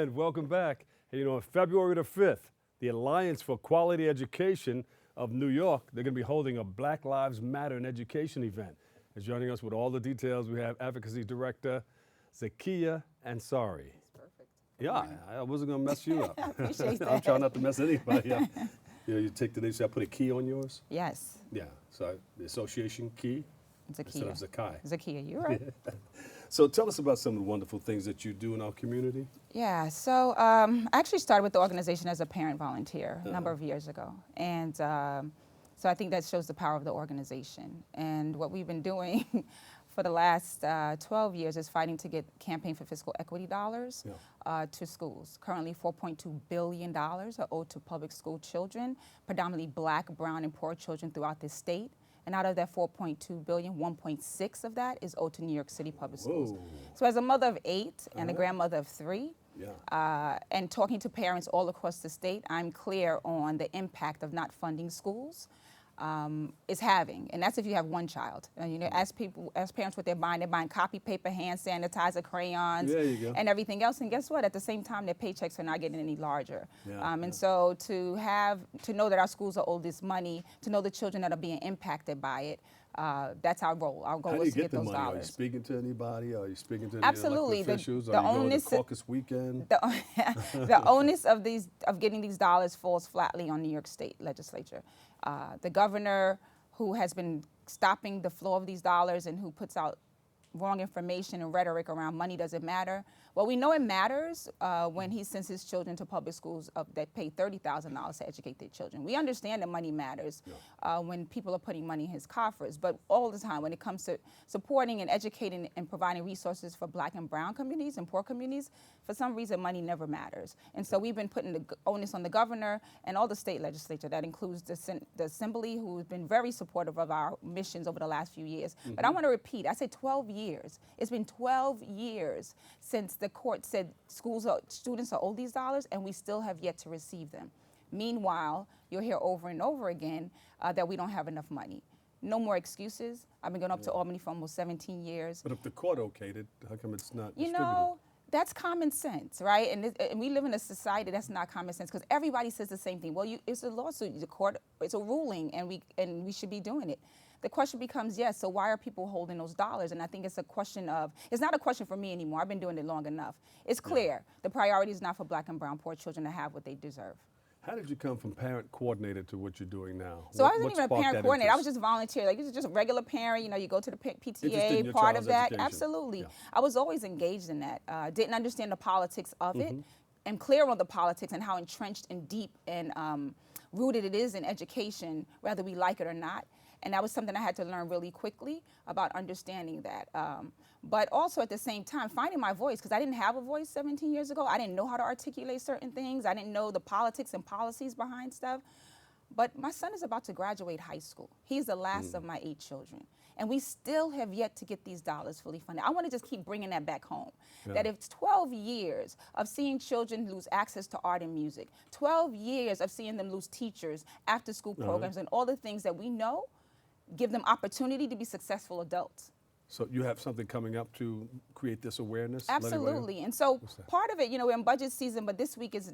And welcome back. Hey, you know, on February the 5th, the Alliance for Quality Education of New York, they're going to be holding a Black Lives Matter in Education event. And joining us with all the details, we have Advocacy Director Zakiyah Ansari. That's perfect. Yeah, I wasn't going to mess you up. I appreciate that. I'm trying not to mess anybody up. You know, you take today's, I put a key on yours? Yes. Yeah, so the association key Zakiyah. instead of Zakai. Zakiyah, you're right. So tell us about some of the wonderful things that you do in our community. Yeah, so I actually started with the organization as a parent volunteer a number of years ago. And so I think that shows the power of the organization. And what we've been doing for the last 12 years is fighting to get Campaign for Fiscal Equity dollars to schools. Currently $4.2 billion are owed to public school children, predominantly black, brown, and poor children throughout this state. And out of that 4.2 billion, 1.6 of that is owed to New York City public schools. Whoa. So as a mother of 8 and a grandmother of 3, and talking to parents all across the state, I'm clear on the impact of not funding schools is having, and that's if you have one child. You know, as parents, what they're buying copy paper, hand sanitizer, crayons, and everything else. And guess what? At the same time, their paychecks are not getting any larger. And so to know that our schools are owed this money, to know the children that are being impacted by it, that's our role. Our goal is to get those dollars. Are you speaking to anybody? Are you speaking to any Absolutely. elected officials? The are you going onus, to caucus weekend? The onus of getting these dollars falls flatly on New York State legislature. The governor, who has been stopping the flow of these dollars and who puts out wrong information and rhetoric around money doesn't matter. Well, we know it matters when he sends his children to public schools that pay $30,000 to educate their children. We understand that money matters when people are putting money in his coffers, but all the time when it comes to supporting and educating and providing resources for black and brown communities and poor communities, for some reason money never matters. And so we've been putting the onus on the governor and all the state legislature. That includes the assembly, who's been very supportive of our missions over the last few years. But I want to repeat, I said 12 years. It's been 12 years since the court said students are owed these dollars, and we still have yet to receive them. Meanwhile, you'll hear over and over again that we don't have enough money. No more excuses. I've been going up to Albany for almost 17 years. But if the court okayed it, how come it's not You distributed? know, that's common sense, right? And we live in a society that's not common sense, because everybody says the same thing. Well, it's a lawsuit, the court, it's a ruling, and we should be doing it. The question becomes, yes, so why are people holding those dollars? And I think it's a question of, it's not a question for me anymore. I've been doing it long enough. It's clear. The priority is not for black and brown poor children to have what they deserve. How did you come from parent coordinator to what you're doing now? So I wasn't even a parent coordinator. I was just volunteer. Like, this is just a regular parent. You know, you go to the PTA, part of that. Education. Absolutely. Yeah. I was always engaged in that. Didn't understand the politics of it. And clear on the politics and how entrenched and deep and rooted it is in education, whether we like it or not. And that was something I had to learn really quickly about understanding that. But also at the same time, finding my voice, because I didn't have a voice 17 years ago. I didn't know how to articulate certain things. I didn't know the politics and policies behind stuff. But my son is about to graduate high school. He's the last of my 8 children. And we still have yet to get these dollars fully funded. I want to just keep bringing that back home. That if 12 years of seeing children lose access to art and music, 12 years of seeing them lose teachers, after school programs, and all the things that we know, give them opportunity to be successful adults. So you have something coming up to create this awareness? Absolutely. And so part of it, you know, we're in budget season, but this week is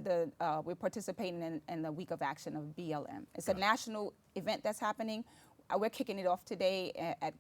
we're participating in the Week of Action of BLM. It's a national event that's happening. We're kicking it off today at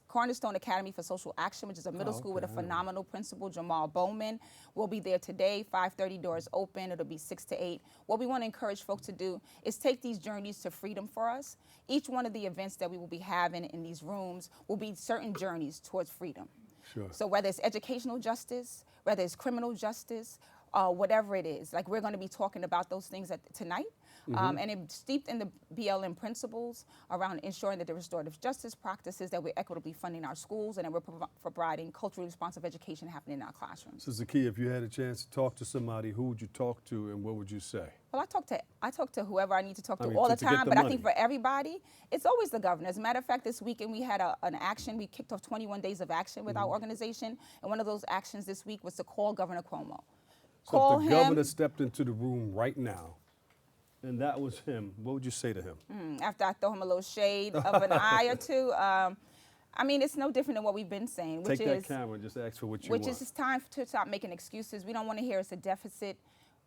Cornerstone Academy for Social Action, which is a middle school with a phenomenal principal, Jamal Bowman. We'll be there today, 5:30, doors open. It'll be 6 to 8. What we want to encourage folks to do is take these journeys to freedom for us. Each one of the events that we will be having in these rooms will be certain journeys towards freedom. Sure. So whether it's educational justice, whether it's criminal justice, whatever it is, like we're going to be talking about those things tonight. And it's steeped in the BLM principles around ensuring that the restorative justice practices, that we're equitably funding our schools, and that we're providing culturally responsive education happening in our classrooms. So Zakiyah, if you had a chance to talk to somebody, who would you talk to and what would you say? Well, I talk to whoever I need to talk to all the time, but I think for everybody, it's always the governor. As a matter of fact, this weekend we had an action. We kicked off 21 days of action with our organization, and one of those actions this week was to call Governor Cuomo. So if the governor stepped into the room right now, and that was him, what would you say to him? After I throw him a little shade of an eye or two, I mean, it's no different than what we've been saying, which Take that is camera and just ask for what you want. which is it's time to stop making excuses. We don't want to hear it's a deficit.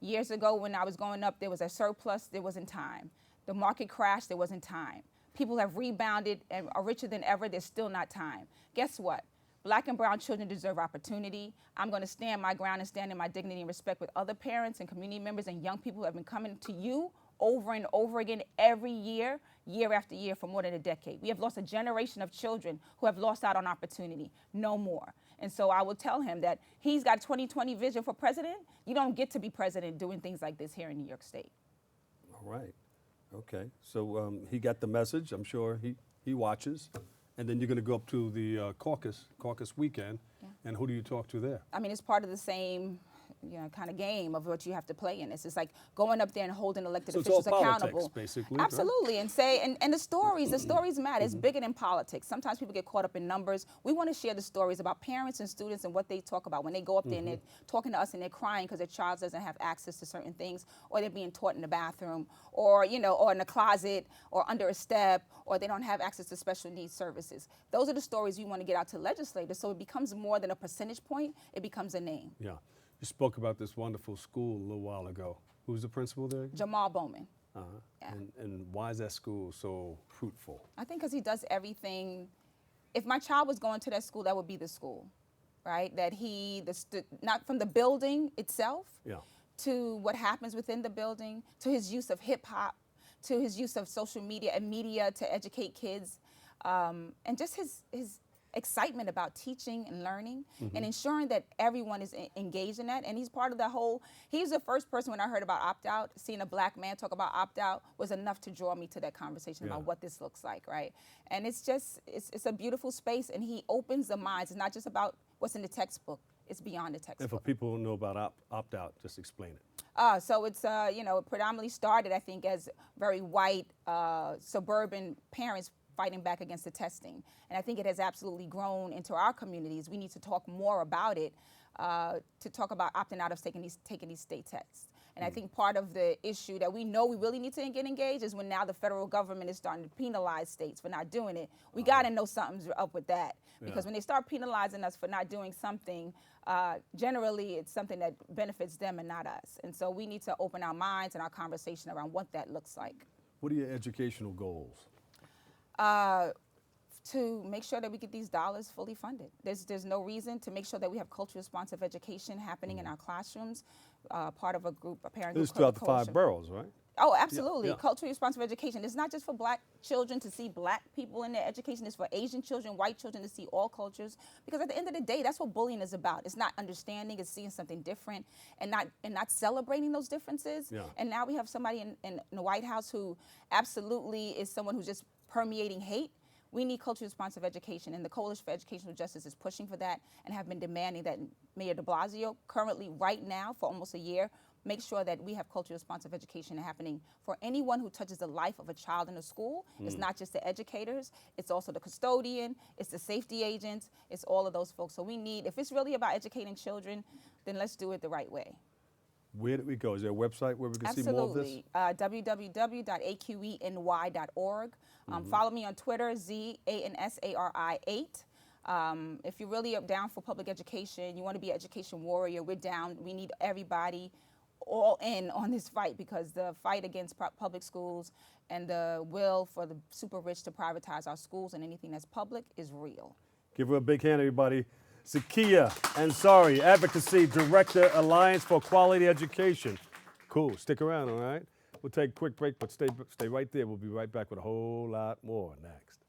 Years ago, when I was growing up, there was a surplus. There wasn't time. The market crashed. There wasn't time. People have rebounded and are richer than ever. There's still not time. Guess what? Black and brown children deserve opportunity. I'm going to stand my ground and stand in my dignity and respect with other parents and community members and young people who have been coming to you over and over again every year, year after year for more than a decade. We have lost a generation of children who have lost out on opportunity. No more. And so I will tell him that he's got 2020 vision for president. You don't get to be president doing things like this here in New York State. All right. Okay. So he got the message. I'm sure he watches. And then you're going to go up to the caucus weekend. Yeah. And who do you talk to there? I mean, it's part of the same kind of game of what you have to play in. It's just like going up there and holding elected So it's officials all accountable. politics, basically, right? Absolutely, and say and the stories matter. It's bigger than politics. Sometimes people get caught up in numbers. We want to share the stories about parents and students and what they talk about when they go up there and they're talking to us and they're crying because their child doesn't have access to certain things, or they're being taught in the bathroom, or or in a closet, or under a step, or they don't have access to special needs services. Those are the stories we want to get out to legislators, so it becomes more than a percentage point. It becomes a name. Yeah. You spoke about this wonderful school a little while ago. Who's the principal there? Jamal Bowman. Yeah. And why is that school so fruitful? I think because he does everything. If my child was going to that school, that would be the school, right? That not from the building itself, to what happens within the building, to his use of hip hop, to his use of social media and media to educate kids, and just his excitement about teaching and learning and ensuring that everyone is engaged in that. And he's part of the whole, he's the first person when I heard about opt-out, seeing a black man talk about opt-out was enough to draw me to that conversation about what this looks like, right? And it's just, it's a beautiful space, and he opens the minds. It's not just about what's in the textbook, it's beyond the textbook. And for people who don't know about opt-out, just explain it. So it's, it predominantly started, I think, as very white, suburban parents fighting back against the testing. And I think it has absolutely grown into our communities. We need to talk more about it, to talk about opting out of taking these state tests. And I think part of the issue that we know we really need to get engaged is when now the federal government is starting to penalize states for not doing it. We got to know something's up with that. Because when they start penalizing us for not doing something, generally it's something that benefits them and not us. And so we need to open our minds and our conversation around what that looks like. What are your educational goals? To make sure that we get these dollars fully funded. There's no reason to make sure that we have culturally responsive education happening in our classrooms, part of a parent group. This is throughout the 5 boroughs, right? Oh, absolutely. Yeah. Culturally responsive education. It's not just for black children to see black people in their education. It's for Asian children, white children to see all cultures. Because at the end of the day, that's what bullying is about. It's not understanding, it's seeing something different and not celebrating those differences. Yeah. And now we have somebody in the White House who absolutely is someone who's just permeating hate. We need culturally responsive education, and the Coalition for Educational Justice is pushing for that and have been demanding that Mayor de Blasio currently, right now, for almost a year, make sure that we have culturally responsive education happening for anyone who touches the life of a child in a school. It's not just the educators, it's also the custodian, it's the safety agents, it's all of those folks. So we need, if it's really about educating children, then let's do it the right way. Where do we go? Is there a website where we can see more of this? Absolutely. www.aqenyy.org. Follow me on Twitter, ZANSARI8. If you're really down for public education, you want to be an education warrior, we're down. We need everybody all in on this fight, because the fight against public schools and the will for the super rich to privatize our schools and anything that's public is real. Give her a big hand, everybody. Zakiyah Ansari, Advocacy Director, Alliance for Quality Education. Cool. Stick around, all right? We'll take a quick break, but stay right there. We'll be right back with a whole lot more next.